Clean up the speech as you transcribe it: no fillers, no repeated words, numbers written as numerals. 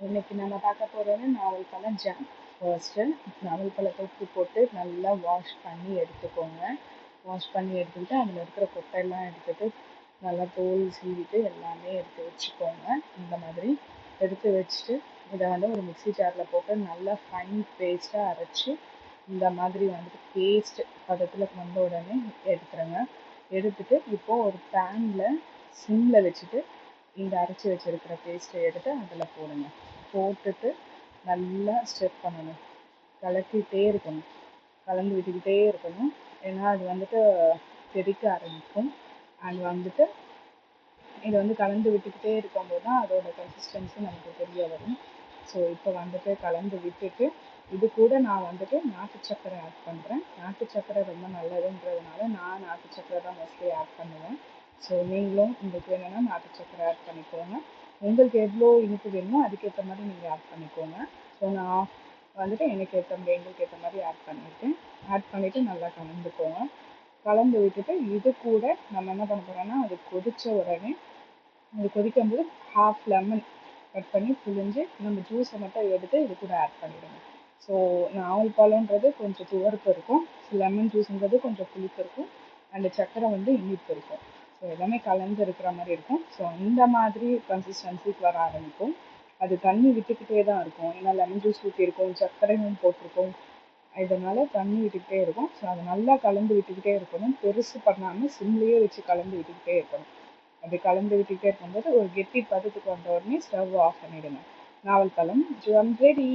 இன்னைக்கு நம்ம பார்க்க போகிறது நாவல் பழம் ஜாம். ஃபர்ஸ்ட்டு நாவல் பழத்தை உப்பு போட்டு நல்லா வாஷ் பண்ணி எடுத்துக்கோங்க. வாஷ் பண்ணி எடுத்துக்கிட்டு அதில் இருக்கிற கொட்டையெல்லாம் எடுத்துகிட்டு நல்லா தோல் சீவிட்டு எல்லாமே எடுத்து வச்சுக்கோங்க. இந்த மாதிரி எடுத்து வச்சுட்டு இதை ஒரு மிக்ஸி ஜாரில் போட்டு நல்லா ஃபைன் பேஸ்ட்டாக அரைச்சி இந்த மாதிரி பேஸ்ட் பதத்தில் வந்த உடனே எடுத்துருங்க. எடுத்துட்டு இப்போது ஒரு பேனில் சிம்மில் வச்சுட்டு இந்த அரைச்சி வச்சிருக்கிற பேஸ்ட்டை எடுத்து அதில் போடுங்க. போட்டுட்டு நல்லா ஸ்டெப் பண்ணணும், கலக்கிட்டே இருக்கணும், கலந்து விட்டுக்கிட்டே இருக்கணும். ஏன்னா அது தெறிக்க ஆரம்பிக்கும். அண்ட் இது கலந்து விட்டுக்கிட்டே இருக்கும்போது தான் அதோட கன்சிஸ்டன்சி நமக்கு தெரிய வரும். ஸோ இப்போ கலந்து விட்டுட்டு இது கூட நான் நாட்டு சர்க்கரை ஆட் பண்ணுறேன். நாட்டு சர்க்கரை ரொம்ப நல்லதுன்றதுனால நான் நாட்டு சர்க்கரை தான் மோஸ்ட்லி ஆட் பண்ணுவேன். ஸோ நீங்களும் உங்களுக்கு வேணும்னா நாட்டு சர்க்கரை ஆட் பண்ணிக்கோங்க. உங்களுக்கு எவ்வளோ இனிப்பு வேணுமோ அதுக்கேற்ற மாதிரி நீங்கள் ஆட் பண்ணிக்கோங்க. ஸோ நான் எனக்கு எங்களுக்கு ஏற்ற மாதிரி ஆட் பண்ணியிருக்கேன். ஆட் பண்ணிவிட்டு நல்லா கலந்துக்கோங்க. கலந்து விட்டுட்டு இது கூட நம்ம என்ன பண்ண போகிறோம்னா அது கொதித்த உடனே அது கொதிக்கும்போது ஹாஃப் லெமன் கட் பண்ணி புழிஞ்சு நம்ம ஜூஸை மட்டும் எடுத்து இது கூட ஆட் பண்ணிவிடுங்க. ஸோ நாவல் பழன்றது கொஞ்சம் துவர்ப்பு இருக்கும், லெமன் ஜூஸுன்றது கொஞ்சம் புளிப்பு இருக்கும், அண்ட் சர்க்கரை இனிப்பு இருக்கும். ஸோ எல்லாமே கலந்து இருக்கிற மாதிரி இருக்கும். ஸோ இந்த மாதிரி கன்சிஸ்டன்சிக்கு வர ஆரம்பிக்கும். அது தண்ணி விட்டுக்கிட்டே தான் இருக்கும், ஏன்னா லெமன் ஜூஸ் ஊற்றிருக்கும், சர்க்கரையும் போட்டிருக்கும், இதனால் தண்ணி விட்டுக்கிட்டே இருக்கும். ஸோ அதை நல்லா கலந்து விட்டுக்கிட்டே இருக்கணும். பெருசு பண்ணாமல் சிம்லேயே வச்சு கலந்து விட்டுக்கிட்டே இருக்கணும். அப்படி கலந்து விட்டுக்கிட்டே இருக்கும்போது ஒரு கெட்டி பதத்துக்கு வந்த உடனே ஸ்டவ் ஆஃப் பண்ணிவிடுங்க. நாவல் பழம் ஜாம் ரெடி.